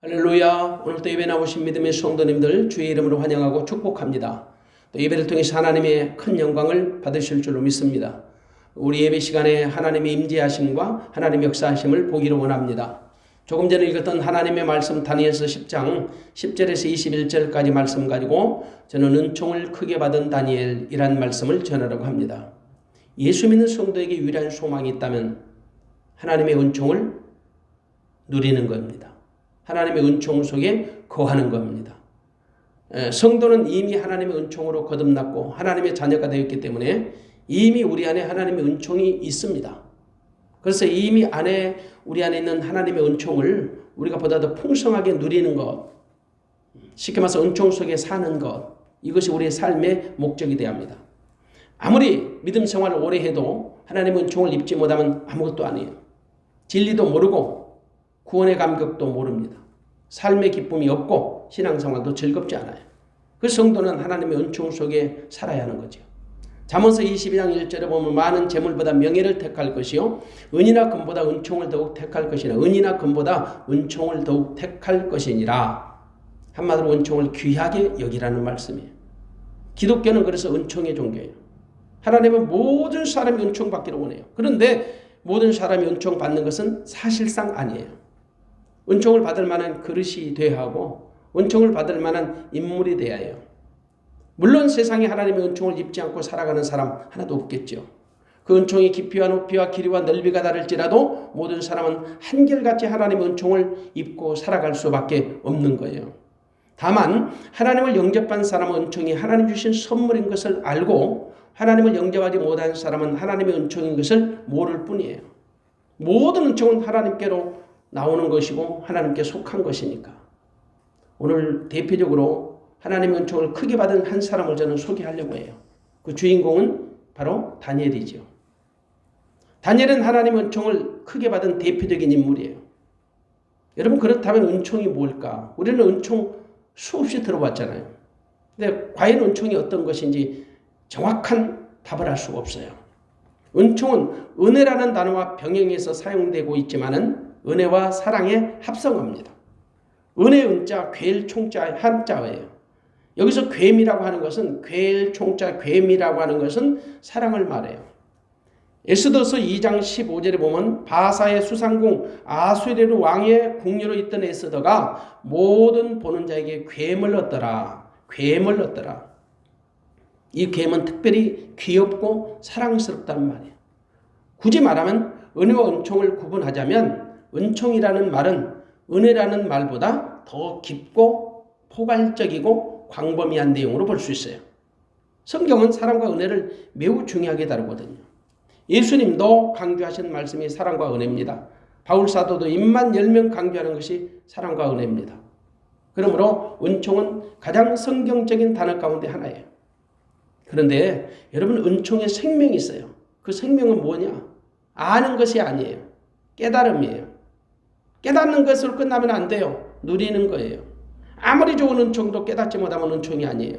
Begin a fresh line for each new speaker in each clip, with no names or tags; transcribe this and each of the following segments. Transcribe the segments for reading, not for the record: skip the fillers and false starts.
할렐루야. 오늘도 예배 나오신 믿음의 성도님들 주의 이름으로 환영하고 축복합니다. 또 예배를 통해서 하나님의 큰 영광을 받으실 줄로 믿습니다. 우리 예배 시간에 하나님의 임재하심과 하나님의 역사하심을 보기를 원합니다. 조금 전에 읽었던 하나님의 말씀 다니엘서 10장 10절에서 21절까지 말씀 가지고 저는 은총을 크게 받은 다니엘이란 말씀을 전하려고 합니다. 예수 믿는 성도에게 유일한 소망이 있다면 하나님의 은총을 누리는 겁니다. 하나님의 은총 속에 거하는 겁니다. 성도는 이미 하나님의 은총으로 거듭났고 하나님의 자녀가 되었기 때문에 이미 우리 안에 하나님의 은총이 있습니다. 그래서 이미 우리 안에 있는 하나님의 은총을 우리가 보다 더 풍성하게 누리는 것, 쉽게 말해서 은총 속에 사는 것, 이것이 우리의 삶의 목적이 되어야 합니다. 아무리 믿음 생활을 오래 해도 하나님의 은총을 입지 못하면 아무것도 아니에요. 진리도 모르고 구원의 감격도 모릅니다. 삶의 기쁨이 없고 신앙생활도 즐겁지 않아요. 그 성도는 하나님의 은총 속에 살아야 하는 거죠. 잠언서 22장 1절에 보면 많은 재물보다 명예를 택할 것이요 은이나 금보다 은총을 더욱 택할 것이라. 은이나 금보다 은총을 더욱 택할 것이니라. 한마디로 은총을 귀하게 여기라는 말씀이에요. 기독교는 그래서 은총의 종교예요. 하나님은 모든 사람이 은총 받기를 원해요. 그런데 모든 사람이 은총 받는 것은 사실상 아니에요. 은총을 받을 만한 그릇이 되어야 하고 은총을 받을 만한 인물이 되어야 해요. 물론 세상에 하나님의 은총을 입지 않고 살아가는 사람 하나도 없겠죠. 그 은총의 깊이와 높이와 길이와 넓이가 다를지라도 모든 사람은 한결같이 하나님의 은총을 입고 살아갈 수밖에 없는 거예요. 다만 하나님을 영접한 사람은 은총이 하나님 주신 선물인 것을 알고 하나님을 영접하지 못한 사람은 하나님의 은총인 것을 모를 뿐이에요. 모든 은총은 하나님께로 나오는 것이고 하나님께 속한 것이니까. 오늘 대표적으로 하나님의 은총을 크게 받은 한 사람을 저는 소개하려고 해요. 그 주인공은 바로 다니엘이죠. 다니엘은 하나님의 은총을 크게 받은 대표적인 인물이에요. 여러분 그렇다면 은총이 뭘까? 우리는 은총 수없이 들어봤잖아요. 근데 과연 은총이 어떤 것인지 정확한 답을 할 수가 없어요. 은총은 은혜라는 단어와 병행해서 사용되고 있지만은 은혜와 사랑의 합성어입니다. 은혜 은자, 괴일 총자 한자어예요. 여기서 괴미라고 하는 것은 괴일 총자 괴미라고 하는 것은 사랑을 말해요. 에스더서 2장 15절에 보면 바사의 수상궁 아수에르 왕의 궁녀로 있던 에스더가 모든 보는 자에게 괴물 얻더라. 괴물 얻더라. 이 괴물은 특별히 귀엽고 사랑스럽다는 말이에요. 굳이 말하면 은혜와 은총을 구분하자면 은총이라는 말은 은혜라는 말보다 더 깊고 포괄적이고 광범위한 내용으로 볼 수 있어요. 성경은 사랑과 은혜를 매우 중요하게 다루거든요. 예수님도 강조하신 말씀이 사랑과 은혜입니다. 바울사도도 입만 열면 강조하는 것이 사랑과 은혜입니다. 그러므로 은총은 가장 성경적인 단어 가운데 하나예요. 그런데 여러분 은총에 생명이 있어요. 그 생명은 뭐냐? 아는 것이 아니에요. 깨달음이에요. 깨닫는 것으로 끝나면 안 돼요. 누리는 거예요. 아무리 좋은 은총도 깨닫지 못하면 은총이 아니에요.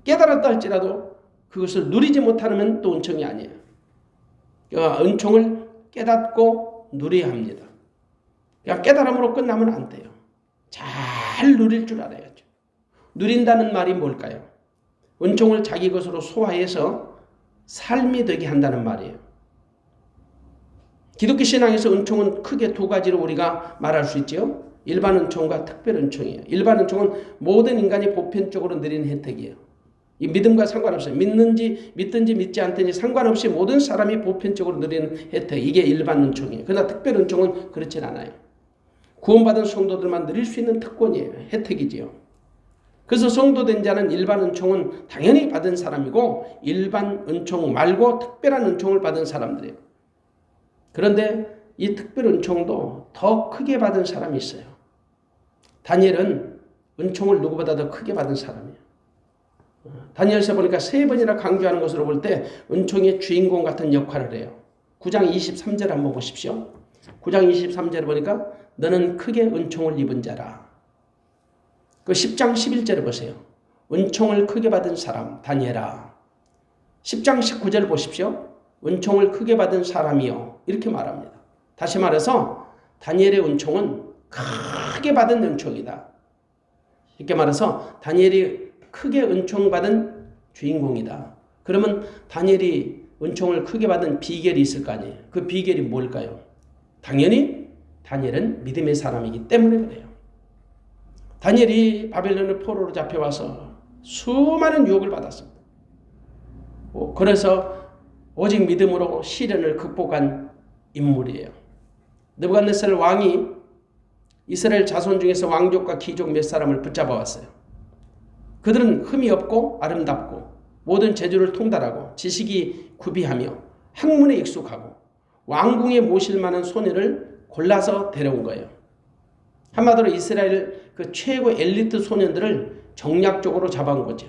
깨달았다 할지라도 그것을 누리지 못하면 또 은총이 아니에요. 그러니까 은총을 깨닫고 누려야 합니다. 그러니까 깨달음으로 끝나면 안 돼요. 잘 누릴 줄 알아야죠. 누린다는 말이 뭘까요? 은총을 자기 것으로 소화해서 삶이 되게 한다는 말이에요. 기독교 신앙에서 은총은 크게 두 가지로 우리가 말할 수 있죠. 일반 은총과 특별 은총이에요. 일반 은총은 모든 인간이 보편적으로 누리는 혜택이에요. 이 믿음과 상관없어요. 믿든지 믿지 않든지 상관없이 모든 사람이 보편적으로 누리는 혜택. 이게 일반 은총이에요. 그러나 특별 은총은 그렇진 않아요. 구원받은 성도들만 누릴 수 있는 특권이에요. 혜택이지요. 그래서 성도된 자는 일반 은총은 당연히 받은 사람이고 일반 은총 말고 특별한 은총을 받은 사람들이에요. 그런데 이 특별 은총도 더 크게 받은 사람이 있어요. 다니엘은 은총을 누구보다 더 크게 받은 사람이에요. 다니엘서 보니까 3번이나 강조하는 것으로 볼 때 은총의 주인공 같은 역할을 해요. 9장 23절 한번 보십시오. 9장 23절에 보니까 너는 크게 은총을 입은 자라. 그 10장 11절에 보세요. 은총을 크게 받은 사람 다니엘아. 10장 19절 보십시오. 은총을 크게 받은 사람이요. 이렇게 말합니다. 다시 말해서 다니엘의 은총은 크게 받은 은총이다. 이렇게 말해서 다니엘이 크게 은총받은 주인공이다. 그러면 다니엘이 은총을 크게 받은 비결이 있을 거 아니에요. 그 비결이 뭘까요? 당연히 다니엘은 믿음의 사람이기 때문에 그래요. 다니엘이 바벨론의 포로로 잡혀와서 수많은 유혹을 받았습니다. 그래서 오직 믿음으로 시련을 극복한 인물이에요. 느부갓네살 왕이 이스라엘 자손 중에서 왕족과 귀족 몇 사람을 붙잡아 왔어요. 그들은 흠이 없고 아름답고 모든 재주를 통달하고 지식이 구비하며 학문에 익숙하고 왕궁에 모실 만한 소녀를 골라서 데려온 거예요. 한마디로 이스라엘 그 최고 엘리트 소년들을 정략적으로 잡아온 거죠.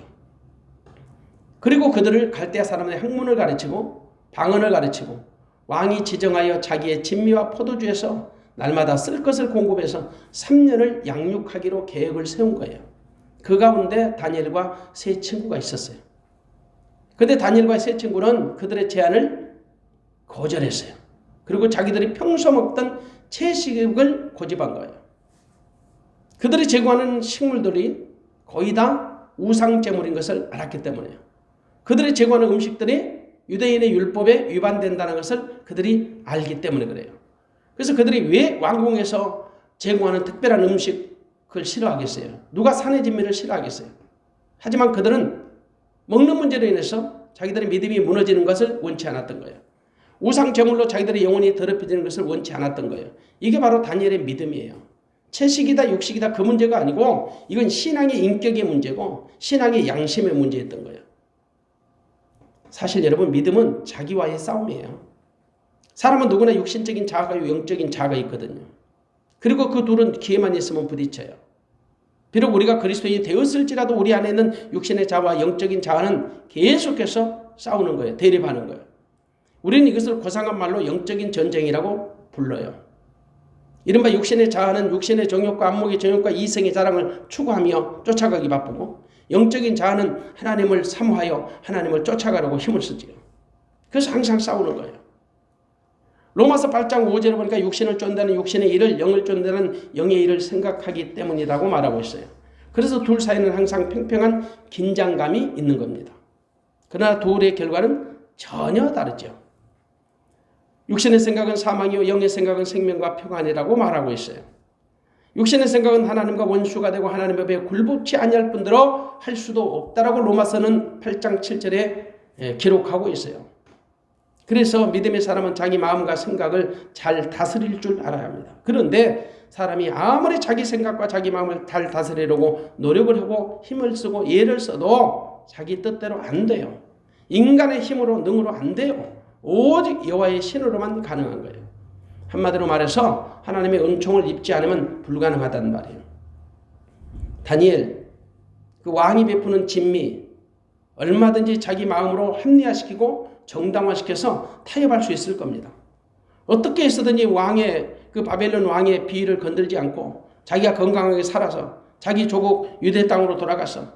그리고 그들을 갈대아 사람의 학문을 가르치고 방언을 가르치고 왕이 지정하여 자기의 진미와 포도주에서 날마다 쓸 것을 공급해서 3년을 양육하기로 계획을 세운 거예요. 그 가운데 다니엘과 세 친구가 있었어요. 그런데 다니엘과 세 친구는 그들의 제안을 거절했어요. 그리고 자기들이 평소 먹던 채식을 고집한 거예요. 그들이 제공하는 식물들이 거의 다 우상제물인 것을 알았기 때문에요. 그들이 제공하는 음식들이 유대인의 율법에 위반된다는 것을 그들이 알기 때문에 그래요. 그래서 그들이 왜 왕궁에서 제공하는 특별한 음식을 싫어하겠어요? 누가 산의 진미를 싫어하겠어요? 하지만 그들은 먹는 문제로 인해서 자기들의 믿음이 무너지는 것을 원치 않았던 거예요. 우상 제물로 자기들의 영혼이 더럽혀지는 것을 원치 않았던 거예요. 이게 바로 다니엘의 믿음이에요. 채식이다 육식이다 그 문제가 아니고 이건 신앙의 인격의 문제고 신앙의 양심의 문제였던 거예요. 사실 여러분 믿음은 자기와의 싸움이에요. 사람은 누구나 육신적인 자아가 있고 영적인 자아가 있거든요. 그리고 그 둘은 기회만 있으면 부딪혀요. 비록 우리가 그리스도인이 되었을지라도 우리 안에 있는 육신의 자아와 영적인 자아는 계속해서 싸우는 거예요. 대립하는 거예요. 우리는 이것을 고상한 말로 영적인 전쟁이라고 불러요. 이른바 육신의 자아는 육신의 정욕과 안목의 정욕과 이성의 자랑을 추구하며 쫓아가기 바쁘고 영적인 자아는 하나님을 사모하여 하나님을 쫓아가려고 힘을 쓰지요. 그래서 항상 싸우는 거예요. 로마서 8장 5절에 보니까 육신을 쫓는다는 육신의 일을 영을 쫓는다는 영의 일을 생각하기 때문이라고 말하고 있어요. 그래서 둘 사이는 항상 팽팽한 긴장감이 있는 겁니다. 그러나 둘의 결과는 전혀 다르죠. 육신의 생각은 사망이요 영의 생각은 생명과 평안이라고 말하고 있어요. 육신의 생각은 하나님과 원수가 되고 하나님 앞에 굴복치 아니할 뿐더러 할 수도 없다라고 로마서는 8장 7절에 기록하고 있어요. 그래서 믿음의 사람은 자기 마음과 생각을 잘 다스릴 줄 알아야 합니다. 그런데 사람이 아무리 자기 생각과 자기 마음을 잘 다스리려고 노력을 하고 힘을 쓰고 애를 써도 자기 뜻대로 안 돼요. 인간의 힘으로 능으로 안 돼요. 오직 여호와의 신으로만 가능한 거예요. 한마디로 말해서 하나님의 은총을 입지 않으면 불가능하다는 말이에요. 다니엘, 그 왕이 베푸는 진미, 얼마든지 자기 마음으로 합리화시키고 정당화시켜서 타협할 수 있을 겁니다. 어떻게 해서든지 그 바벨론 왕의 비위를 건들지 않고 자기가 건강하게 살아서 자기 조국 유대 땅으로 돌아가서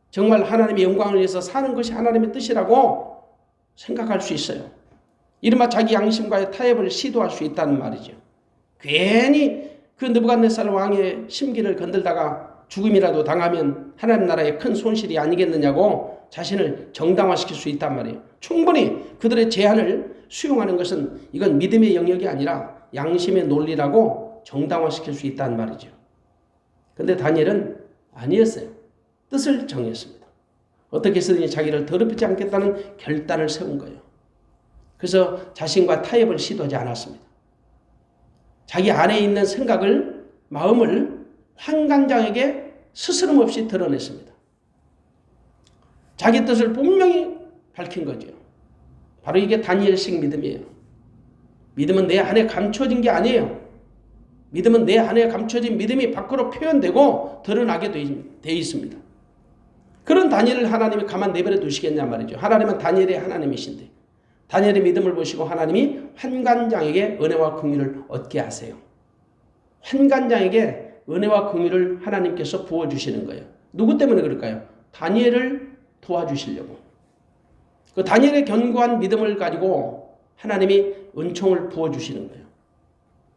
정말 하나님의 영광을 위해서 사는 것이 하나님의 뜻이라고 생각할 수 있어요. 이른바 자기 양심과의 타협을 시도할 수 있다는 말이죠. 괜히 그 느부갓네살 왕의 심기를 건들다가 죽음이라도 당하면 하나님 나라에 큰 손실이 아니겠느냐고 자신을 정당화시킬 수 있단 말이에요. 충분히 그들의 제안을 수용하는 것은 이건 믿음의 영역이 아니라 양심의 논리라고 정당화시킬 수 있다는 말이죠. 그런데 다니엘은 아니었어요. 뜻을 정했습니다. 어떻게 해서든지 자기를 더럽히지 않겠다는 결단을 세운 거예요. 그래서 자신과 타협을 시도하지 않았습니다. 자기 안에 있는 생각을, 마음을 환관장에게 스스럼 없이 드러냈습니다. 자기 뜻을 분명히 밝힌 거죠. 바로 이게 다니엘식 믿음이에요. 믿음은 내 안에 감춰진 게 아니에요. 믿음은 내 안에 감춰진 믿음이 밖으로 표현되고 드러나게 돼 있습니다. 그런 다니엘을 하나님이 가만 내버려 두시겠냐 말이죠. 하나님은 다니엘의 하나님이신데 다니엘의 믿음을 보시고 하나님이 환관장에게 은혜와 긍휼을 얻게 하세요. 환관장에게 은혜와 긍휼을 하나님께서 부어주시는 거예요. 누구 때문에 그럴까요? 다니엘을 도와주시려고. 그 다니엘의 견고한 믿음을 가지고 하나님이 은총을 부어주시는 거예요.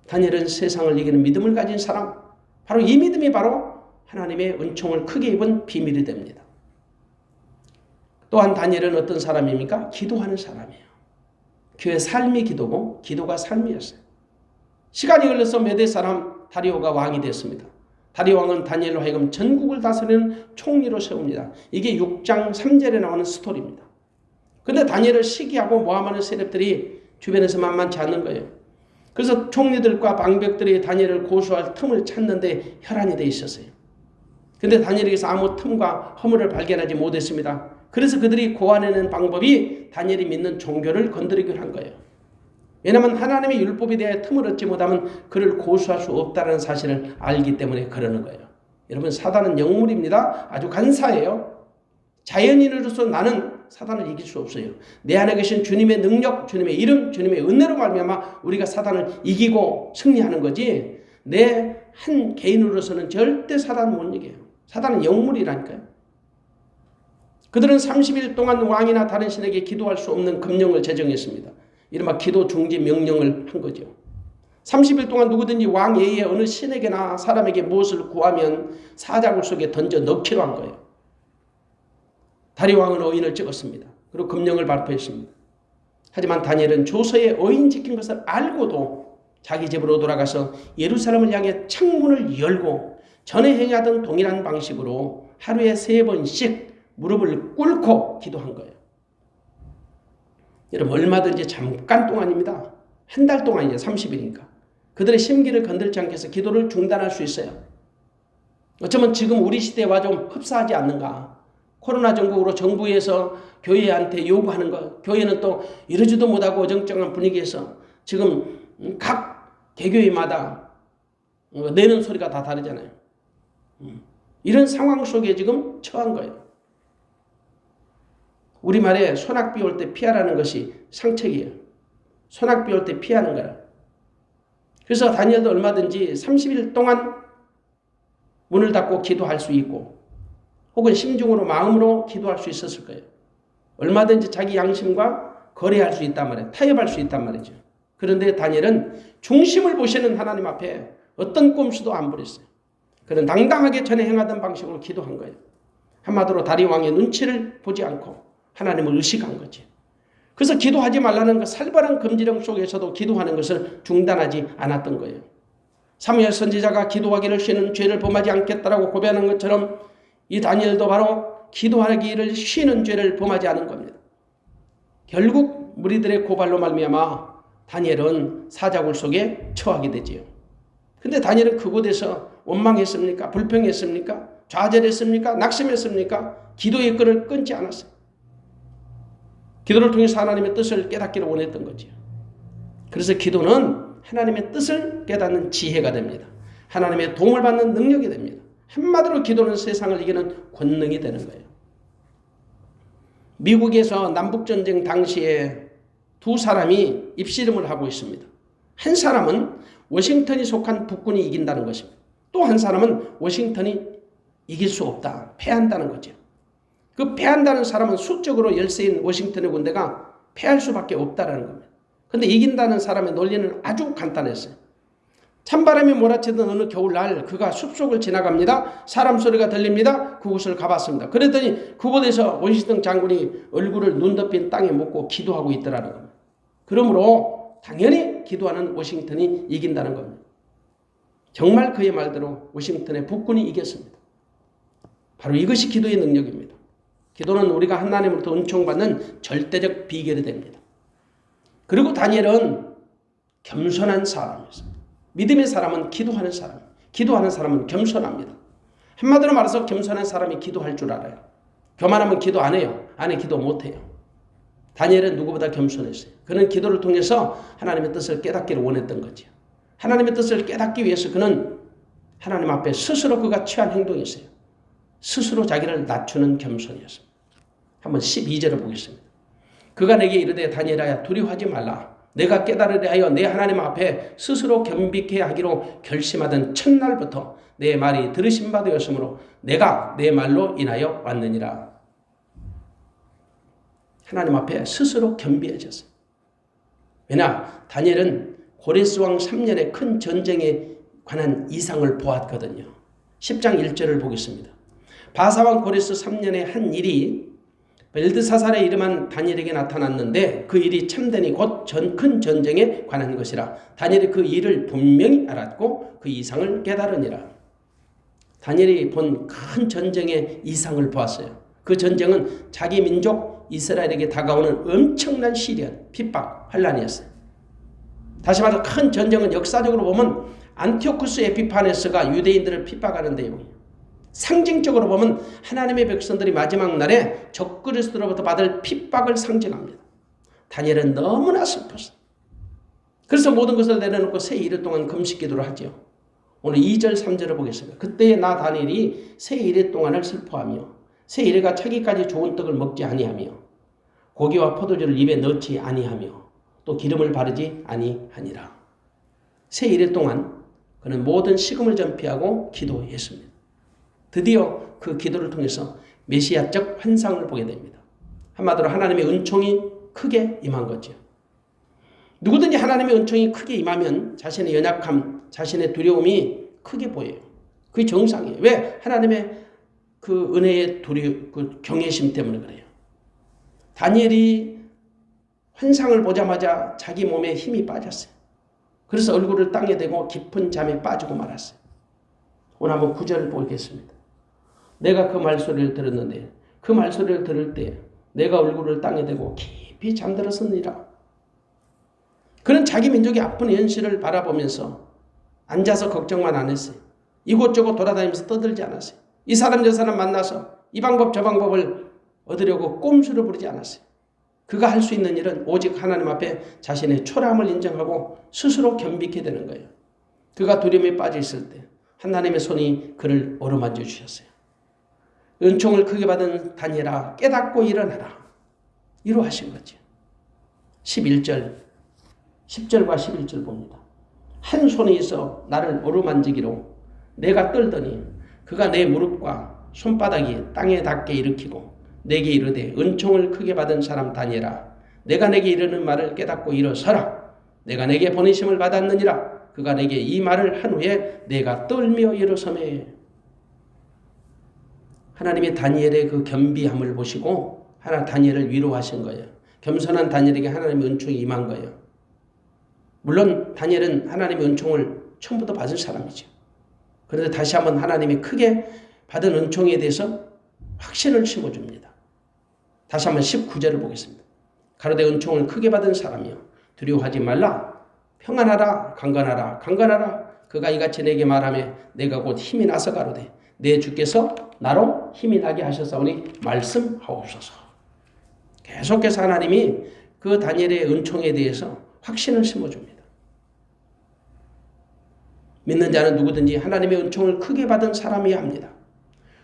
다니엘은 세상을 이기는 믿음을 가진 사람, 바로 이 믿음이 바로 하나님의 은총을 크게 입은 비밀이 됩니다. 또한 다니엘은 어떤 사람입니까? 기도하는 사람이에요. 그의 삶이 기도고 기도가 삶이었어요. 시간이 흘러서 메대 사람 다리오가 왕이 됐습니다. 다리오 왕은 다니엘로 하여금 전국을 다스리는 총리로 세웁니다. 이게 6장 3절에 나오는 스토리입니다. 그런데 다니엘을 시기하고 모함하는 세력들이 주변에서 만만치 않는 거예요. 그래서 총리들과 방백들이 다니엘을 고소할 틈을 찾는데 혈안이 돼 있었어요. 그런데 다니엘에게서 아무 틈과 허물을 발견하지 못했습니다. 그래서 그들이 고안해낸 방법이 다니엘이 믿는 종교를 건드리기로 한 거예요. 왜냐하면 하나님의 율법에 대해 틈을 얻지 못하면 그를 고소할 수 없다는 사실을 알기 때문에 그러는 거예요. 여러분, 사단은 영물입니다. 아주 간사해요. 자연인으로서 나는 사단을 이길 수 없어요. 내 안에 계신 주님의 능력, 주님의 이름, 주님의 은혜로 말미암아 우리가 사단을 이기고 승리하는 거지, 내 한 개인으로서는 절대 사단을 못 이겨요. 사단은 영물이라니까요. 그들은 30일 동안 왕이나 다른 신에게 기도할 수 없는 금령을 제정했습니다. 이른바 기도 중지 명령을 한 거죠. 30일 동안 누구든지 왕 외에 어느 신에게나 사람에게 무엇을 구하면 사자굴 속에 던져 넣기로 한 거예요. 다리 왕은 어인을 찍었습니다. 그리고 금령을 발표했습니다. 하지만 다니엘은 조서에 어인 찍힌 것을 알고도 자기 집으로 돌아가서 예루살렘을 향해 창문을 열고 전에 행하던 동일한 방식으로 하루에 3번씩 무릎을 꿇고 기도한 거예요. 여러분, 얼마든지 잠깐 동안입니다. 한 달 동안이죠. 30일이니까. 그들의 심기를 건들지 않게 해서 기도를 중단할 수 있어요. 어쩌면 지금 우리 시대와 좀 흡사하지 않는가. 코로나 전국으로 정부에서 교회한테 요구하는 것, 교회는 또 이러지도 못하고 어정쩡한 분위기에서 지금 각 개교회마다 내는 소리가 다 다르잖아요. 이런 상황 속에 지금 처한 거예요. 우리말에 소낙비 올 때 피하라는 것이 상책이에요. 소낙비 올 때 피하는 거라. 그래서 다니엘도 얼마든지 30일 동안 문을 닫고 기도할 수 있고 혹은 심중으로 마음으로 기도할 수 있었을 거예요. 얼마든지 자기 양심과 거래할 수 있단 말이에요. 타협할 수 있단 말이죠. 그런데 다니엘은 중심을 보시는 하나님 앞에 어떤 꼼수도 안 부렸어요. 그는 당당하게 전에 행하던 방식으로 기도한 거예요. 한마디로 다리 왕의 눈치를 보지 않고 하나님을 의식한 거지. 그래서 기도하지 말라는 그 살벌한 금지령 속에서도 기도하는 것을 중단하지 않았던 거예요. 사무엘 선지자가 기도하기를 쉬는 죄를 범하지 않겠다라고 고백하는 것처럼 이 다니엘도 바로 기도하기를 쉬는 죄를 범하지 않은 겁니다. 결국 무리들의 고발로 말미암아 다니엘은 사자굴 속에 처하게 되지요. 근데 다니엘은 그곳에서 원망했습니까? 불평했습니까? 좌절했습니까? 낙심했습니까? 기도의 끈을 끊지 않았어요. 기도를 통해서 하나님의 뜻을 깨닫기를 원했던 거지요. 그래서 기도는 하나님의 뜻을 깨닫는 지혜가 됩니다. 하나님의 도움을 받는 능력이 됩니다. 한마디로 기도는 세상을 이기는 권능이 되는 거예요. 미국에서 남북전쟁 당시에 두 사람이 입씨름을 하고 있습니다. 한 사람은 워싱턴이 속한 북군이 이긴다는 것입니다. 또 한 사람은 워싱턴이 이길 수 없다, 패한다는 거죠. 그 패한다는 사람은 수적으로 열세인 워싱턴의 군대가 패할 수밖에 없다는 겁니다. 그런데 이긴다는 사람의 논리는 아주 간단했어요. 찬바람이 몰아치던 어느 겨울날 그가 숲속을 지나갑니다. 사람 소리가 들립니다. 그곳을 가봤습니다. 그랬더니 그곳에서 워싱턴 장군이 얼굴을 눈 덮인 땅에 묻고 기도하고 있더라는 겁니다. 그러므로 당연히 기도하는 워싱턴이 이긴다는 겁니다. 정말 그의 말대로 워싱턴의 북군이 이겼습니다. 바로 이것이 기도의 능력입니다. 기도는 우리가 하나님으로부터 은총받는 절대적 비결이 됩니다. 그리고 다니엘은 겸손한 사람이었습니다. 믿음의 사람은 기도하는 사람, 기도하는 사람은 겸손합니다. 한마디로 말해서 겸손한 사람이 기도할 줄 알아요. 교만하면 기도 안 해요. 안 해 기도 못 해요. 다니엘은 누구보다 겸손했어요. 그는 기도를 통해서 하나님의 뜻을 깨닫기를 원했던 거죠. 하나님의 뜻을 깨닫기 위해서 그는 하나님 앞에 스스로 그가 취한 행동이었어요. 스스로 자기를 낮추는 겸손이었습니다. 한번 12절을 보겠습니다. 그가 내게 이르되 다니엘아 두려워하지 말라. 내가 깨달으려 하여 내 하나님 앞에 스스로 겸비케 하기로 결심하던 첫날부터 내 말이 들으심 바 되었으므로 내가 내 말로 인하여 왔느니라. 하나님 앞에 스스로 겸비해졌어요. 왜냐? 다니엘은 고레스 왕 3년의 큰 전쟁에 관한 이상을 보았거든요. 10장 1절을 보겠습니다. 바사왕 고레스 3년에 한 일이 벨드사살의 이름한 다니엘에게 나타났는데 그 일이 참되니 곧 큰 전쟁에 관한 것이라. 다니엘이 그 일을 분명히 알았고 그 이상을 깨달으니라. 다니엘이 본 큰 전쟁의 이상을 보았어요. 그 전쟁은 자기 민족 이스라엘에게 다가오는 엄청난 시련, 핍박, 환란이었어요. 다시 말해서 큰 전쟁은 역사적으로 보면 안티오쿠스 에피파네스가 유대인들을 핍박하는 내용이에요. 상징적으로 보면 하나님의 백성들이 마지막 날에 적그리스도로부터 받을 핍박을 상징합니다. 다니엘은 너무나 슬펐어요. 그래서 모든 것을 내려놓고 새 이틀 동안 금식 기도를 하죠. 오늘 2절 3절을 보겠습니다. 그때에 나 다니엘이 새 이틀 동안을 슬퍼하며 새 이래가 차기까지 좋은 떡을 먹지 아니하며 고기와 포도주를 입에 넣지 아니하며 또 기름을 바르지 아니하니라. 새 이틀 동안 그는 모든 식음을 전폐하고 기도했습니다. 드디어 그 기도를 통해서 메시아적 환상을 보게 됩니다. 한마디로 하나님의 은총이 크게 임한 거죠. 누구든지 하나님의 은총이 크게 임하면 자신의 연약함, 자신의 두려움이 크게 보여요. 그게 정상이에요. 왜? 하나님의 그 은혜의 그 경외심 때문에 그래요. 다니엘이 환상을 보자마자 자기 몸에 힘이 빠졌어요. 그래서 얼굴을 땅에 대고 깊은 잠에 빠지고 말았어요. 오늘 한번 9절을 보겠습니다. 내가 그 말소리를 들었는데 그 말소리를 들을 때 내가 얼굴을 땅에 대고 깊이 잠들었으니라. 그는 자기 민족의 아픈 현실을 바라보면서 앉아서 걱정만 안 했어요. 이곳저곳 돌아다니면서 떠들지 않았어요. 이 사람 저 사람 만나서 이 방법 저 방법을 얻으려고 꼼수를 부리지 않았어요. 그가 할 수 있는 일은 오직 하나님 앞에 자신의 초라함을 인정하고 스스로 겸비케 되는 거예요. 그가 두려움에 빠져 있을 때 하나님의 손이 그를 어루만져 주셨어요. 은총을 크게 받은 다니엘아 깨닫고 일어나라. 이루하신 거죠. 11절 10절과 11절 봅니다. 한 손이 있어 나를 어루만지기로 내가 떨더니 그가 내 무릎과 손바닥이 땅에 닿게 일으키고 내게 이르되 은총을 크게 받은 사람 다니엘아 내가 내게 이르는 말을 깨닫고 일어서라. 내가 내게 보내심을 받았느니라. 그가 내게 이 말을 한 후에 내가 떨며 일어서매. 하나님의 다니엘의 그 겸비함을 보시고 다니엘을 위로하신 거예요. 겸손한 다니엘에게 하나님의 은총이 임한 거예요. 물론 다니엘은 하나님의 은총을 처음부터 받은 사람이죠. 그런데 다시 한번 하나님이 크게 받은 은총에 대해서 확신을 심어줍니다. 다시 한번 19절을 보겠습니다. 가로되 은총을 크게 받은 사람이여 두려워하지 말라. 평안하라 강건하라 강건하라. 그가 이같이 내게 말하며 내가 곧 힘이 나서 가로되 내 주께서 나로 힘이 나게 하셨사오니 말씀하옵소서. 계속해서 하나님이 그 다니엘의 은총에 대해서 확신을 심어줍니다. 믿는 자는 누구든지 하나님의 은총을 크게 받은 사람이어야 합니다.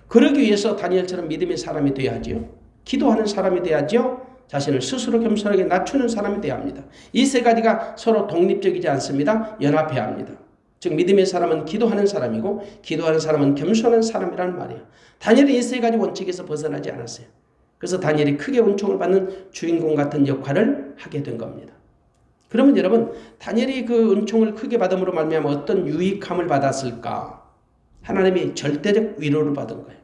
그러기 위해서 다니엘처럼 믿음의 사람이 되어야 하지요. 기도하는 사람이 되어야죠. 자신을 스스로 겸손하게 낮추는 사람이 되어야 합니다. 이 세 가지가 서로 독립적이지 않습니다. 연합해야 합니다. 즉 믿음의 사람은 기도하는 사람이고 기도하는 사람은 겸손한 사람이라는 말이에요. 다니엘은 이 세 가지 원칙에서 벗어나지 않았어요. 그래서 다니엘이 크게 은총을 받는 주인공 같은 역할을 하게 된 겁니다. 그러면 여러분 다니엘이 그 은총을 크게 받음으로 말미암아 어떤 유익함을 받았을까? 하나님이 절대적 위로를 받은 거예요.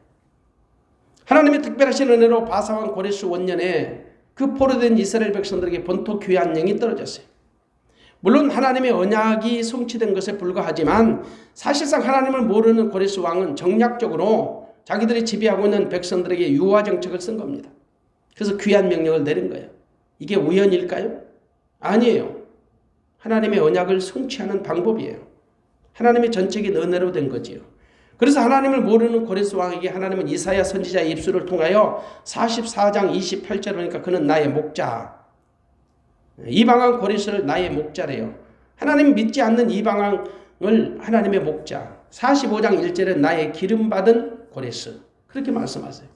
하나님의 특별하신 은혜로 바사왕 고레스 원년에 그 포로된 이스라엘 백성들에게 본토 귀환 영이 떨어졌어요. 물론 하나님의 언약이 성취된 것에 불과하지만 사실상 하나님을 모르는 고레스 왕은 정략적으로 자기들이 지배하고 있는 백성들에게 유화 정책을 쓴 겁니다. 그래서 귀환 명령을 내린 거예요. 이게 우연일까요? 아니에요. 하나님의 언약을 성취하는 방법이에요. 하나님의 전적인 은혜로 된 거지요. 그래서 하나님을 모르는 고레스 왕에게 하나님은 이사야 선지자의 입술을 통하여 44장 28절을 보니까 그는 나의 목자. 이방왕 고레스를 나의 목자래요. 하나님 믿지 않는 이방왕을 하나님의 목자. 45장 1절에 나의 기름받은 고레스. 그렇게 말씀하세요.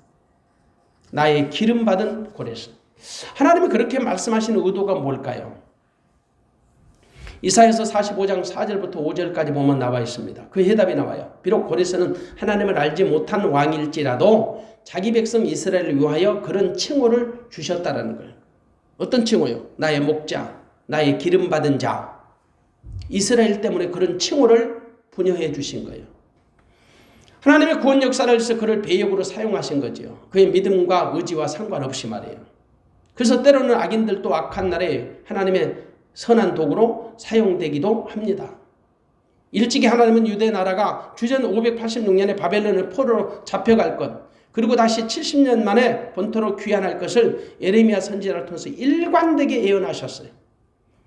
나의 기름받은 고레스. 하나님이 그렇게 말씀하시는 의도가 뭘까요? 이사야서 45장 4절부터 5절까지 보면 나와 있습니다. 그 해답이 나와요. 비록 고레스는 하나님을 알지 못한 왕일지라도 자기 백성 이스라엘을 위하여 그런 칭호를 주셨다라는 거예요. 어떤 칭호요? 나의 목자, 나의 기름받은 자. 이스라엘 때문에 그런 칭호를 분여해 주신 거예요. 하나님의 구원 역사를 해서 그를 배역으로 사용하신 거죠. 그의 믿음과 의지와 상관없이 말이에요. 그래서 때로는 악인들도 악한 날에 하나님의 선한 도구로 사용되기도 합니다. 일찍이 하나님은 유대 나라가 주전 586년에 바벨론의 포로로 잡혀갈 것, 그리고 다시 70년 만에 본토로 귀환할 것을 예레미야 선지자를 통해서 일관되게 예언하셨어요.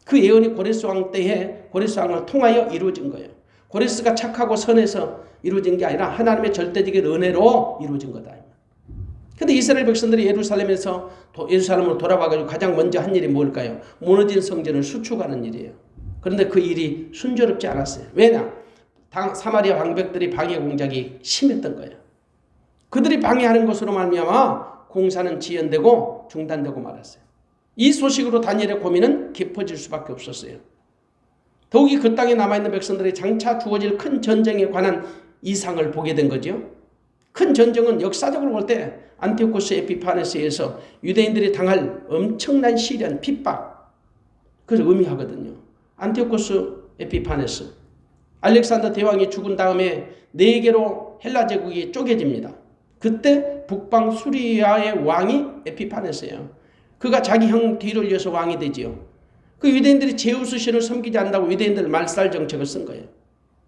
그 예언이 고레스 왕 때에 고레스 왕을 통하여 이루어진 거예요. 고레스가 착하고 선해서 이루어진 게 아니라 하나님의 절대적인 은혜로 이루어진 거다. 그런데 이스라엘 백성들이 예루살렘으로 돌아와가지고 가장 먼저 한 일이 뭘까요? 무너진 성전을 수축하는 일이에요. 그런데 그 일이 순조롭지 않았어요. 왜냐? 사마리아 방백들이 방해 공작이 심했던 거예요. 그들이 방해하는 것으로 말미암아 공사는 지연되고 중단되고 말았어요. 이 소식으로 다니엘의 고민은 깊어질 수밖에 없었어요. 더욱이 그 땅에 남아있는 백성들이 장차 주어질 큰 전쟁에 관한 이상을 보게 된 거죠. 큰 전쟁은 역사적으로 볼 때 안티오코스 에피파네스에서 유대인들이 당할 엄청난 시련, 핍박, 그걸 의미하거든요. 안티오코스 에피파네스, 알렉산더 대왕이 죽은 다음에 4개로 헬라 제국이 쪼개집니다. 그때 북방 수리아의 왕이 에피파네스예요. 그가 자기 형 뒤를 이어서 왕이 되지요. 그 유대인들이 제우스 신을 섬기지 않는다고 유대인들 말살 정책을 쓴 거예요.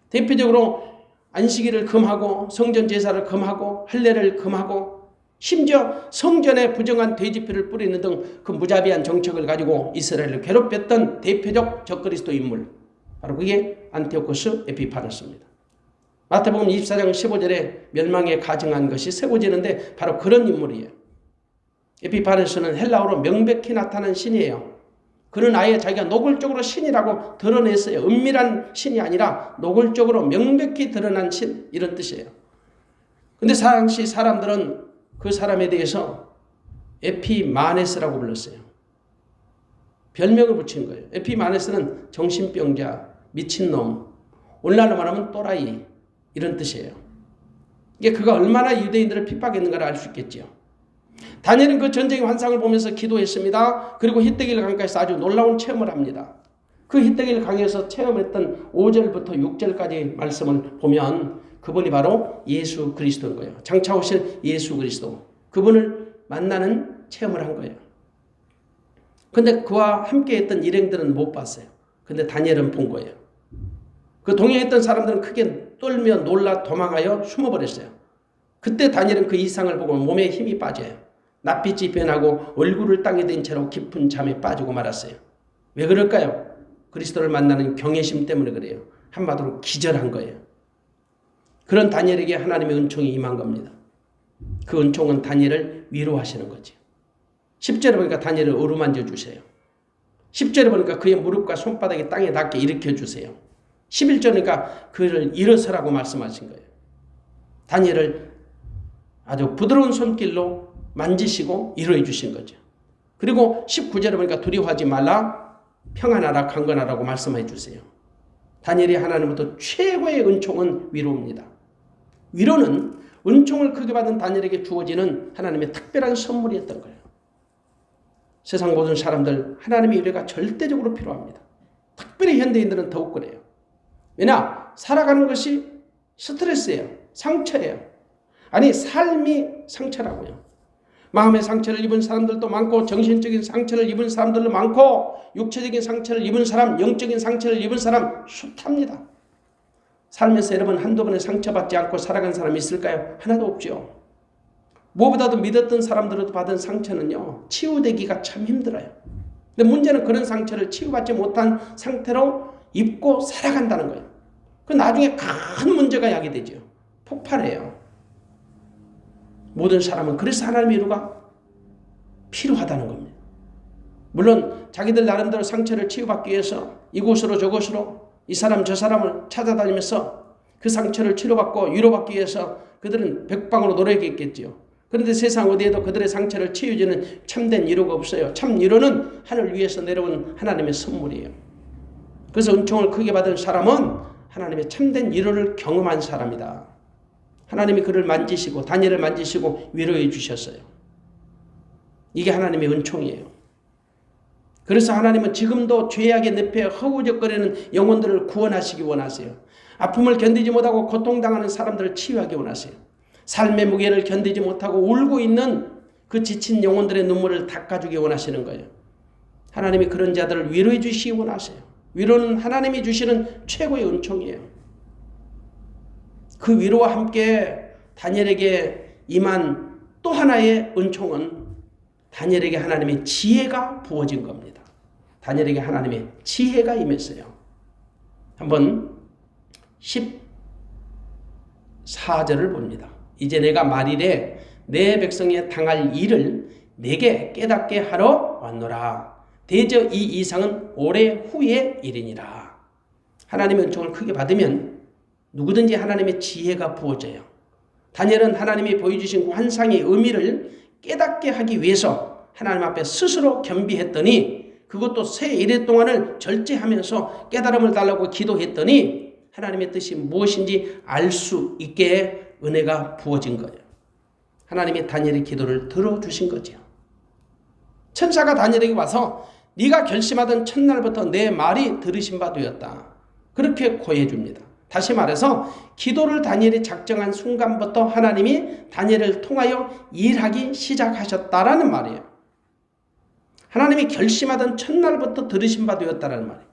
대표적으로 안식일을 금하고 성전 제사를 금하고 할례를 금하고 심지어 성전에 부정한 돼지피를 뿌리는 등 그 무자비한 정책을 가지고 이스라엘을 괴롭혔던 대표적 적그리스도 인물, 바로 그게 안티오코스 에피파네스입니다. 마태복음 24장 15절에 멸망에 가증한 것이 세워지는데 바로 그런 인물이에요. 에피파네스는 헬라어로 명백히 나타난 신이에요. 그는 아예 자기가 노골적으로 신이라고 드러냈어요. 은밀한 신이 아니라 노골적으로 명백히 드러난 신, 이런 뜻이에요. 근데 당시 사람들은 그 사람에 대해서 에피마네스라고 불렀어요. 별명을 붙인 거예요. 에피마네스는 정신병자, 미친놈, 오늘날로 말하면 또라이, 이런 뜻이에요. 이게 그가 얼마나 유대인들을 핍박했는가를 알 수 있겠죠. 다니엘은 그 전쟁의 환상을 보면서 기도했습니다. 그리고 히데길 강가에서 아주 놀라운 체험을 합니다. 그 히데길 강에서 체험했던 5절부터 6절까지 말씀을 보면 그분이 바로 예수 그리스도인 거예요. 장차 오실 예수 그리스도. 그분을 만나는 체험을 한 거예요. 근데 그와 함께 했던 일행들은 못 봤어요. 근데 다니엘은 본 거예요. 그 동행했던 사람들은 크게 떨며 놀라 도망하여 숨어버렸어요. 그때 다니엘은 그 이상을 보고 몸에 힘이 빠져요. 낯빛이 변하고 얼굴을 땅에 댄 채로 깊은 잠에 빠지고 말았어요. 왜 그럴까요? 그리스도를 만나는 경외심 때문에 그래요. 한마디로 기절한 거예요. 그런 다니엘에게 하나님의 은총이 임한 겁니다. 그 은총은 다니엘을 위로하시는 거죠. 10절에 보니까 다니엘을 어루만져 주세요. 10절에 보니까 그의 무릎과 손바닥이 땅에 닿게 일으켜 주세요. 11절이니까 그를 일어서라고 말씀하신 거예요. 다니엘을 아주 부드러운 손길로 만지시고 위로해 주신 거죠. 그리고 19절에 보니까 두려워하지 말라, 평안하라, 강건하라고 말씀해 주세요. 다니엘이 하나님부터 최고의 은총은 위로입니다. 위로는 은총을 크게 받은 다니엘에게 주어지는 하나님의 특별한 선물이었던 거예요. 세상 모든 사람들 하나님의 위로가 절대적으로 필요합니다. 특별히 현대인들은 더욱 그래요. 왜냐? 살아가는 것이 스트레스예요. 상처예요. 아니, 삶이 상처라고요. 마음의 상처를 입은 사람들도 많고, 정신적인 상처를 입은 사람들도 많고, 육체적인 상처를 입은 사람, 영적인 상처를 입은 사람 숱합니다. 삶에서 여러분 한두 번의 상처받지 않고 살아간 사람이 있을까요? 하나도 없죠. 무엇보다도 믿었던 사람들로도 받은 상처는요, 치유되기가 참 힘들어요. 근데 문제는 그런 상처를 치유받지 못한 상태로 입고 살아간다는 거예요. 그 나중에 큰 문제가 야기되죠. 폭발해요. 모든 사람은 그래서 하나님의 위로가 필요하다는 겁니다. 물론 자기들 나름대로 상처를 치유받기 위해서 이곳으로 저곳으로 이 사람 저 사람을 찾아다니면서 그 상처를 치료받고 위로받기 위해서 그들은 백방으로 노력했겠죠. 그런데 세상 어디에도 그들의 상처를 치유주는 참된 위로가 없어요. 참 위로는 하늘 위에서 내려온 하나님의 선물이에요. 그래서 은총을 크게 받은 사람은 하나님의 참된 위로를 경험한 사람이다. 하나님이 그를 만지시고 다니엘을 만지시고 위로해 주셨어요. 이게 하나님의 은총이에요. 그래서 하나님은 지금도 죄악의 늪에 허우적거리는 영혼들을 구원하시기 원하세요. 아픔을 견디지 못하고 고통당하는 사람들을 치유하기 원하세요. 삶의 무게를 견디지 못하고 울고 있는 그 지친 영혼들의 눈물을 닦아주기 원하시는 거예요. 하나님이 그런 자들을 위로해 주시기 원하세요. 위로는 하나님이 주시는 최고의 은총이에요. 그 위로와 함께 다니엘에게 임한 또 하나의 은총은 다니엘에게 하나님의 지혜가 부어진 겁니다. 다니엘에게 하나님의 지혜가 임했어요. 한번 14절을 봅니다. 이제 내가 말이래 내 백성에 당할 일을 내게 깨닫게 하러 왔노라. 대저 이 이상은 오래 후의 일이니라. 하나님의 은총을 크게 받으면 누구든지 하나님의 지혜가 부어져요. 다니엘은 하나님이 보여주신 그 환상의 의미를 깨닫게 하기 위해서 하나님 앞에 스스로 겸비했더니 그것도 새 이래 동안을 절제하면서 깨달음을 달라고 기도했더니 하나님의 뜻이 무엇인지 알 수 있게 은혜가 부어진 거예요. 하나님이 다니엘의 기도를 들어주신 거죠. 천사가 다니엘에게 와서 네가 결심하던 첫날부터 내 말이 들으신 바 되었다. 그렇게 고해 줍니다. 다시 말해서 기도를 다니엘이 작정한 순간부터 하나님이 다니엘을 통하여 일하기 시작하셨다라는 말이에요. 하나님이 결심하던 첫날부터 들으신 바 되었다라는 말이에요.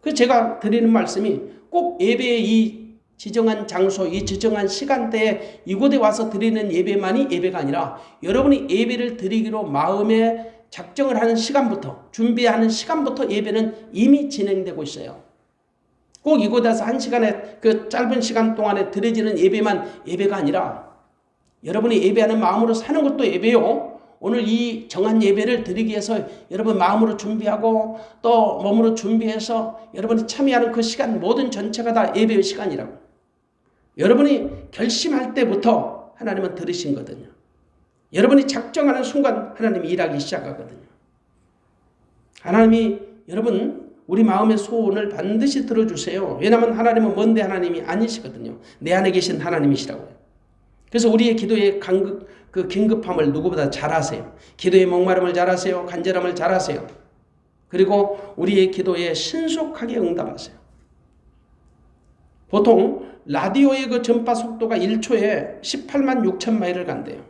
그래서 제가 드리는 말씀이 꼭 예배의 이 지정한 장소, 이 지정한 시간대에 이곳에 와서 드리는 예배만이 예배가 아니라 여러분이 예배를 드리기로 마음에 작정을 하는 시간부터, 준비하는 시간부터 예배는 이미 진행되고 있어요. 꼭 이곳에서 한 시간에 그 짧은 시간 동안에 드려지는 예배만 예배가 아니라 여러분이 예배하는 마음으로 사는 것도 예배요. 오늘 이 정한 예배를 드리기 위해서 여러분 마음으로 준비하고 또 몸으로 준비해서 여러분이 참여하는 그 시간 모든 전체가 다 예배의 시간이라고. 여러분이 결심할 때부터 하나님은 들으신 거거든요. 여러분이 작정하는 순간 하나님이 일하기 시작하거든요. 하나님이 여러분 우리 마음의 소원을 반드시 들어주세요. 왜냐하면 하나님은 먼 데 하나님이 아니시거든요. 내 안에 계신 하나님이시라고요. 그래서 우리의 기도의 그 긴급함을 누구보다 잘 아세요. 기도의 목마름을 잘 아세요. 간절함을 잘 아세요. 그리고 우리의 기도에 신속하게 응답하세요. 보통 라디오의 그 전파 속도가 1초에 18만 6천 마일을 간대요.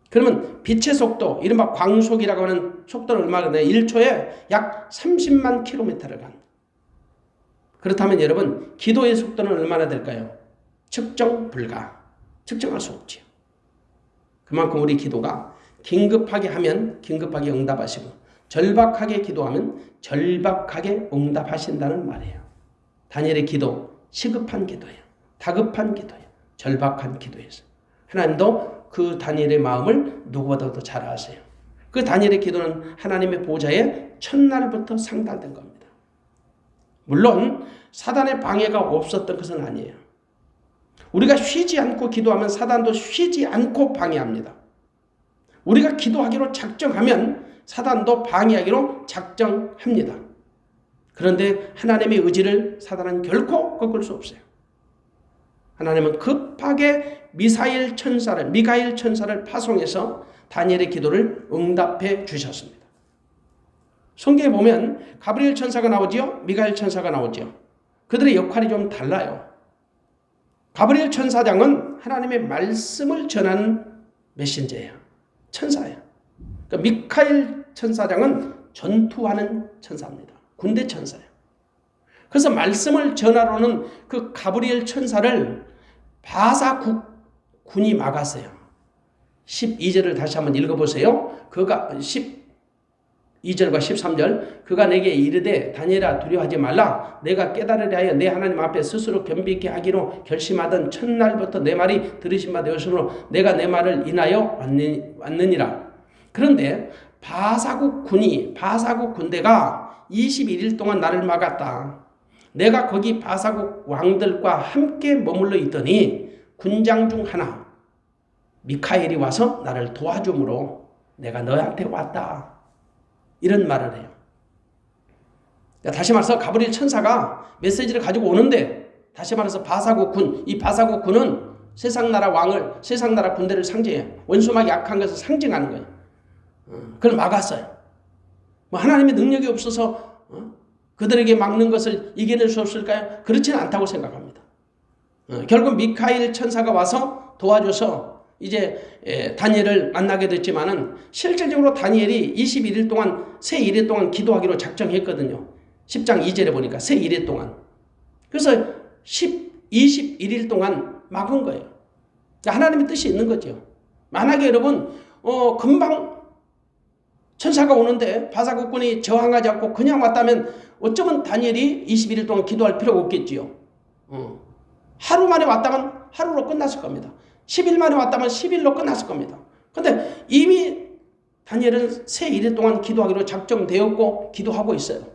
그러면 빛의 속도, 이른바 광속이라고 하는 속도는 얼마나 되나요? 1초에 약 30만 킬로미터를 간다. 그렇다면 여러분, 기도의 속도는 얼마나 될까요? 측정 불가. 측정할 수 없지요. 그만큼 우리 기도가 긴급하게 하면 긴급하게 응답하시고 절박하게 기도하면 절박하게 응답하신다는 말이에요. 다니엘의 기도, 시급한 기도예요. 다급한 기도예요. 절박한 기도에서. 하나님도 그 다니엘의 마음을 누구보다도 잘 아세요. 그 다니엘의 기도는 하나님의 보좌에 첫날부터 상달된 겁니다. 물론 사단의 방해가 없었던 것은 아니에요. 우리가 쉬지 않고 기도하면 사단도 쉬지 않고 방해합니다. 우리가 기도하기로 작정하면 사단도 방해하기로 작정합니다. 그런데 하나님의 의지를 사단은 결코 꺾을 수 없어요. 하나님은 급하게 미가일 천사를 파송해서 다니엘의 기도를 응답해 주셨습니다. 성경에 보면 가브리엘 천사가 나오지요. 미가일 천사가 나오지요. 그들의 역할이 좀 달라요. 가브리엘 천사장은 하나님의 말씀을 전하는 메신저예요. 천사예요. 그러니까 미카엘 천사장은 전투하는 천사입니다. 군대 천사예요. 그래서 말씀을 전하러는 그 가브리엘 천사를 바사국 군이 막았어요. 12절을 다시 한번 읽어보세요. 그가 12절과 13절 그가 내게 이르되 다니엘아 두려워하지 말라. 내가 깨달으려 하여 내 하나님 앞에 스스로 겸비있게 하기로 결심하던 첫날부터 내 말이 들으신 바 되었으므로 내가 내 말을 인하여 왔느니라. 그런데 바사국 군대가 21일 동안 나를 막았다. 내가 거기 바사국 왕들과 함께 머물러 있더니 군장 중 하나 미카엘이 와서 나를 도와주므로 내가 너한테 왔다. 이런 말을 해요. 다시 말해서 가브리엘 천사가 메시지를 가지고 오는데 다시 말해서 바사국 군, 이 바사국 군은 세상 나라 왕을, 세상 나라 군대를 상징해요. 원수막이 약한 것을 상징하는 거예요. 그걸 막았어요. 뭐 하나님의 능력이 없어서 그들에게 막는 것을 이겨낼 수 없을까요? 그렇지는 않다고 생각합니다. 결국 미카엘 천사가 와서 도와줘서 이제 다니엘을 만나게 됐지만은 실질적으로 다니엘이 21일 동안 새 1일 동안 기도하기로 작정했거든요. 10장 2절에 보니까 새 1일 동안. 그래서 21일 동안 막은 거예요. 그러니까 하나님의 뜻이 있는 거죠. 만약에 여러분 금방 천사가 오는데 바사국군이 저항하지 않고 그냥 왔다면 어쩌면 다니엘이 21일 동안 기도할 필요가 없겠지요. 하루 만에 왔다면 하루로 끝났을 겁니다. 10일 만에 왔다면 10일로 끝났을 겁니다. 그런데 이미 다니엘은 새 1일 동안 기도하기로 작정되었고 기도하고 있어요.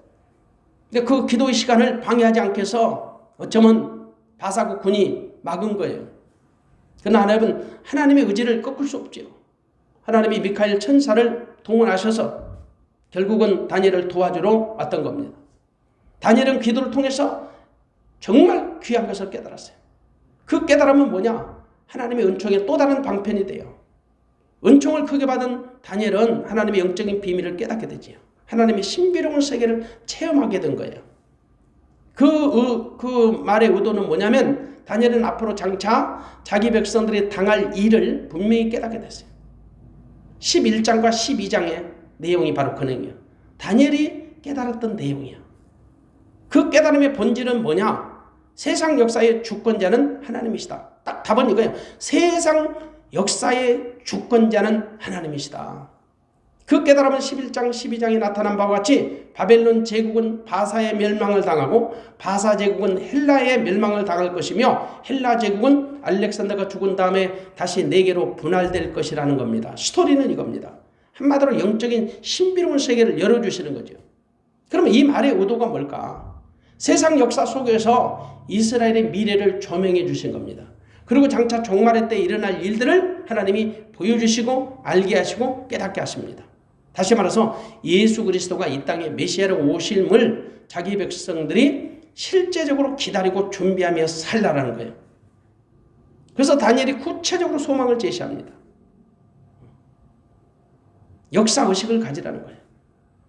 근데 그 기도의 시간을 방해하지 않게 해서 어쩌면 바사국군이 막은 거예요. 그러나 여러분, 하나님의 의지를 꺾을 수 없죠. 하나님이 미카엘 천사를 동원하셔서 결국은 다니엘을 도와주러 왔던 겁니다. 다니엘은 기도를 통해서 정말 귀한 것을 깨달았어요. 그 깨달음은 뭐냐? 하나님의 은총의 또 다른 방편이 돼요. 은총을 크게 받은 다니엘은 하나님의 영적인 비밀을 깨닫게 되지요. 하나님의 신비로운 세계를 체험하게 된 거예요. 그 말의 의도는 뭐냐면 다니엘은 앞으로 장차 자기 백성들이 당할 일을 분명히 깨닫게 됐어요. 11장과 12장의 내용이 바로 그 내용이에요. 다니엘이 깨달았던 내용이야. 그 깨달음의 본질은 뭐냐? 세상 역사의 주권자는 하나님이시다. 딱 답은 이거예요. 세상 역사의 주권자는 하나님이시다. 그 깨달음은 11장, 12장에 나타난 바와 같이 바벨론 제국은 바사의 멸망을 당하고 바사 제국은 헬라의 멸망을 당할 것이며 헬라 제국은 알렉산더가 죽은 다음에 다시 4개로 분할될 것이라는 겁니다. 스토리는 이겁니다. 한마디로 영적인 신비로운 세계를 열어주시는 거죠. 그러면 이 말의 의도가 뭘까? 세상 역사 속에서 이스라엘의 미래를 조명해 주신 겁니다. 그리고 장차 종말의 때 일어날 일들을 하나님이 보여주시고 알게 하시고 깨닫게 하십니다. 다시 말해서 예수 그리스도가 이 땅에 메시아로 오심을 자기 백성들이 실제적으로 기다리고 준비하며 살라라는 거예요. 그래서 다니엘이 구체적으로 소망을 제시합니다. 역사의식을 가지라는 거예요.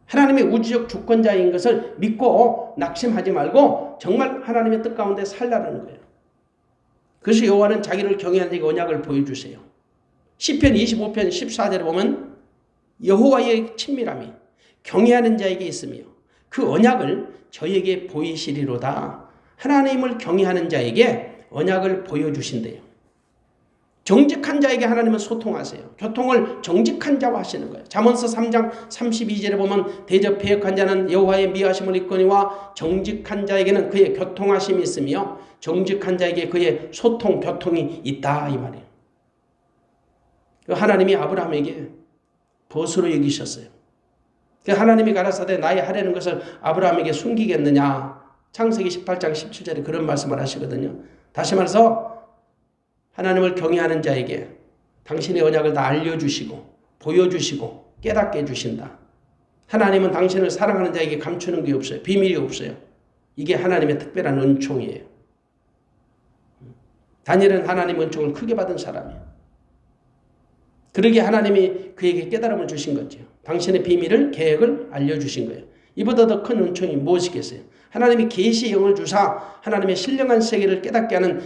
하나님의 우주적 주권자인 것을 믿고 낙심하지 말고 정말 하나님의 뜻 가운데 살라라는 거예요. 그래서 여호와는 자기를 경외하는 자에게 언약을 보여주세요. 시편 25편 14절에 보면 여호와의 친밀함이 경외하는 자에게 있으며 그 언약을 저에게 보이시리로다. 하나님을 경외하는 자에게 언약을 보여주신대요. 정직한 자에게 하나님은 소통하세요. 교통을 정직한 자와 하시는 거예요. 잠언서 3장 32절에 보면 대접폐역한 자는 여호와의 미하심을 입거니와 정직한 자에게는 그의 교통하심이 있으며 정직한 자에게 그의 소통, 교통이 있다 이 말이에요. 하나님이 아브라함에게 벗으로 여기셨어요. 하나님이 가라사대 나의 하려는 것을 아브라함에게 숨기겠느냐. 창세기 18장 17절에 그런 말씀을 하시거든요. 다시 말해서 하나님을 경외하는 자에게 당신의 언약을 다 알려주시고 보여주시고 깨닫게 해주신다. 하나님은 당신을 사랑하는 자에게 감추는 게 없어요. 비밀이 없어요. 이게 하나님의 특별한 은총이에요. 다니엘은 하나님 은총을 크게 받은 사람이에요. 그러기에 하나님이 그에게 깨달음을 주신 거죠. 당신의 비밀을 계획을 알려주신 거예요. 이보다 더 큰 은총이 무엇이겠어요? 하나님이 계시의 영을 주사 하나님의 신령한 세계를 깨닫게 하는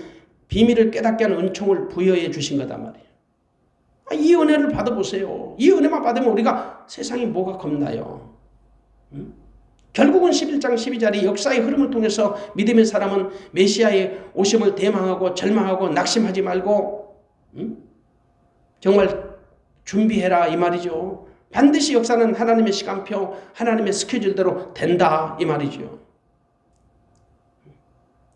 비밀을 깨닫게 하는 은총을 부여해 주신 거단 말이에요. 이 은혜를 받아보세요. 이 은혜만 받으면 우리가 세상이 뭐가 겁나요? 결국은 11장 12절이 역사의 흐름을 통해서 믿음의 사람은 메시아의 오심을 대망하고 절망하고 낙심하지 말고 정말 준비해라 이 말이죠. 반드시 역사는 하나님의 시간표, 하나님의 스케줄대로 된다 이 말이죠.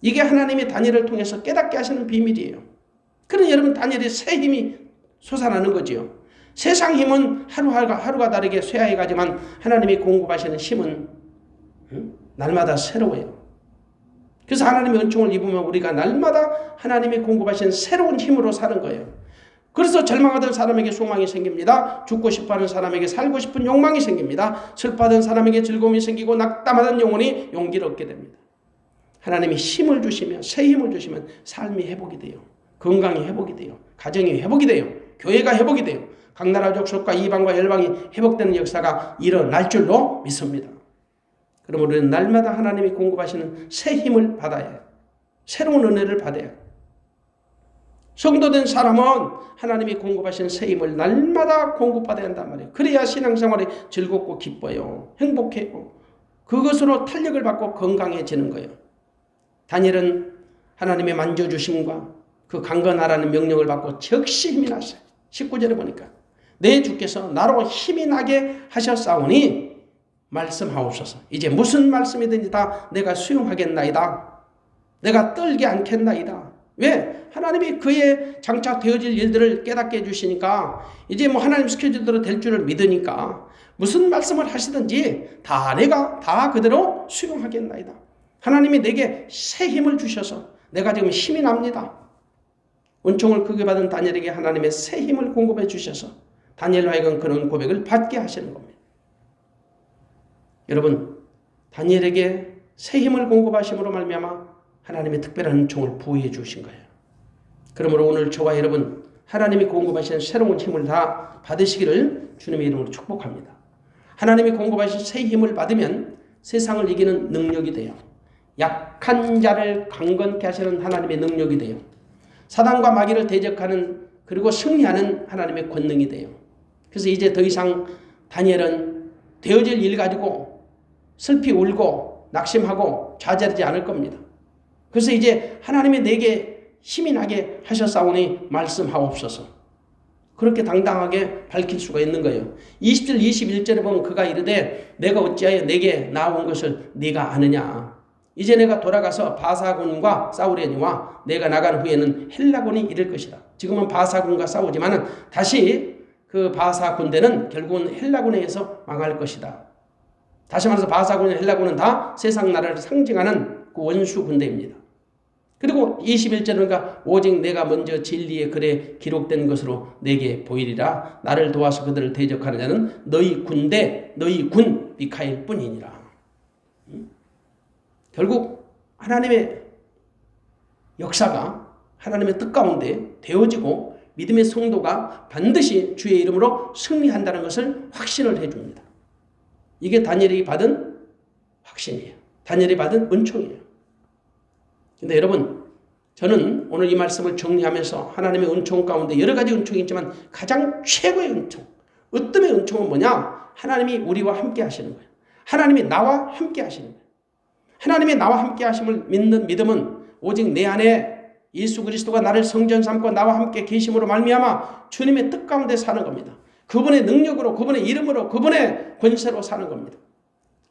이게 하나님의 다니엘을 통해서 깨닫게 하시는 비밀이에요. 그러니 여러분 다니엘의 새 힘이 솟아나는 거지요. 세상 힘은 하루가 다르게 쇠하게 가지만 하나님이 공급하시는 힘은 날마다 새로워요. 그래서 하나님의 은총을 입으면 우리가 날마다 하나님이 공급하시는 새로운 힘으로 사는 거예요. 그래서 절망하던 사람에게 소망이 생깁니다. 죽고 싶어하는 사람에게 살고 싶은 욕망이 생깁니다. 슬퍼하던 사람에게 즐거움이 생기고 낙담하던 영혼이 용기를 얻게 됩니다. 하나님이 힘을 주시면 새 힘을 주시면 삶이 회복이 돼요. 건강이 회복이 돼요. 가정이 회복이 돼요. 교회가 회복이 돼요. 각 나라 족속과 이방과 열방이 회복되는 역사가 일어날 줄로 믿습니다. 그러므로 우리는 날마다 하나님이 공급하시는 새 힘을 받아야 해요. 새로운 은혜를 받아야 해요. 성도된 사람은 하나님이 공급하시는 새 힘을 날마다 공급받아야 한단 말이에요. 그래야 신앙생활이 즐겁고 기뻐요. 행복해요. 그것으로 탄력을 받고 건강해지는 거예요. 다니엘은 하나님의 만져주심과 그 강건하라는 명령을 받고 즉시 힘이 났어요. 19절에 보니까 내 주께서 나로 힘이 나게 하셨사오니 말씀하옵소서. 이제 무슨 말씀이든지 다 내가 수용하겠나이다. 내가 떨게 않겠나이다. 왜? 하나님이 그의 장차 되어질 일들을 깨닫게 해주시니까 이제 뭐 하나님 스케줄대로 될 줄을 믿으니까 무슨 말씀을 하시든지 다 내가 다 그대로 수용하겠나이다. 하나님이 내게 새 힘을 주셔서 내가 지금 힘이 납니다. 은총을 크게 받은 다니엘에게 하나님의 새 힘을 공급해 주셔서 다니엘로 하여금 그런 고백을 받게 하시는 겁니다. 여러분, 다니엘에게 새 힘을 공급하심으로 말미암아 하나님의 특별한 은총을 부여해 주신 거예요. 그러므로 오늘 저와 여러분 하나님이 공급하시는 새로운 힘을 다 받으시기를 주님의 이름으로 축복합니다. 하나님이 공급하신 새 힘을 받으면 세상을 이기는 능력이 돼요. 약한 자를 강건케 하시는 하나님의 능력이 돼요. 사단과 마귀를 대적하는 그리고 승리하는 하나님의 권능이 돼요. 그래서 이제 더 이상 다니엘은 되어질 일 가지고 슬피 울고 낙심하고 좌절하지 않을 겁니다. 그래서 이제 하나님이 내게 힘이 나게 하셨사오니 말씀하옵소서. 그렇게 당당하게 밝힐 수가 있는 거예요. 20절 21절에 보면 그가 이르되 내가 어찌하여 내게 나온 것을 네가 아느냐. 이제 내가 돌아가서 바사군과 싸우려니와 내가 나간 후에는 헬라군이 이를 것이다. 지금은 바사군과 싸우지만 다시 그 바사 군대는 결국은 헬라군에 의해서 망할 것이다. 다시 말해서 바사군과 헬라군은 다 세상 나라를 상징하는 그 원수 군대입니다. 그리고 21절은 그러니까 오직 내가 먼저 진리의 글에 기록된 것으로 내게 보이리라. 나를 도와서 그들을 대적하는 자는 너희 군대 너희 군 미카엘 뿐이니라. 결국 하나님의 역사가 하나님의 뜻 가운데 되어지고 믿음의 성도가 반드시 주의 이름으로 승리한다는 것을 확신을 해줍니다. 이게 다니엘이 받은 확신이에요. 다니엘이 받은 은총이에요. 근데 여러분, 저는 오늘 이 말씀을 정리하면서 하나님의 은총 가운데 여러 가지 은총이 있지만 가장 최고의 은총, 으뜸의 은총은 뭐냐? 하나님이 우리와 함께 하시는 거예요. 하나님이 나와 함께 하시는 거예요. 하나님이 나와 함께 하심을 믿는 믿음은 오직 내 안에 예수 그리스도가 나를 성전 삼고 나와 함께 계심으로 말미암아 주님의 뜻 가운데 사는 겁니다. 그분의 능력으로, 그분의 이름으로, 그분의 권세로 사는 겁니다.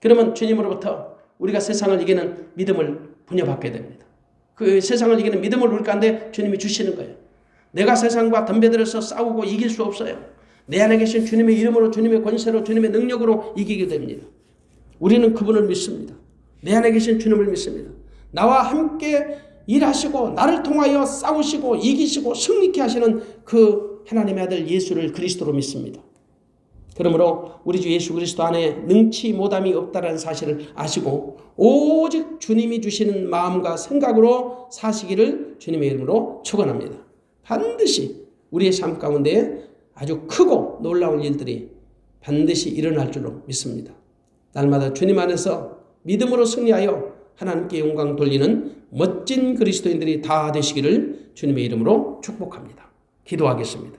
그러면 주님으로부터 우리가 세상을 이기는 믿음을 부여받게 됩니다. 그 세상을 이기는 믿음을 우리 가운데 주님이 주시는 거예요. 내가 세상과 덤벼들어서 싸우고 이길 수 없어요. 내 안에 계신 주님의 이름으로, 주님의 권세로, 주님의 능력으로 이기게 됩니다. 우리는 그분을 믿습니다. 내 안에 계신 주님을 믿습니다. 나와 함께 일하시고 나를 통하여 싸우시고 이기시고 승리케 하시는 그 하나님의 아들 예수를 그리스도로 믿습니다. 그러므로 우리 주 예수 그리스도 안에 능치 못함이 없다는 사실을 아시고 오직 주님이 주시는 마음과 생각으로 사시기를 주님의 이름으로 축원합니다. 반드시 우리의 삶 가운데 아주 크고 놀라운 일들이 반드시 일어날 줄로 믿습니다. 날마다 주님 안에서 믿음으로 승리하여 하나님께 영광 돌리는 멋진 그리스도인들이 다 되시기를 주님의 이름으로 축복합니다. 기도하겠습니다.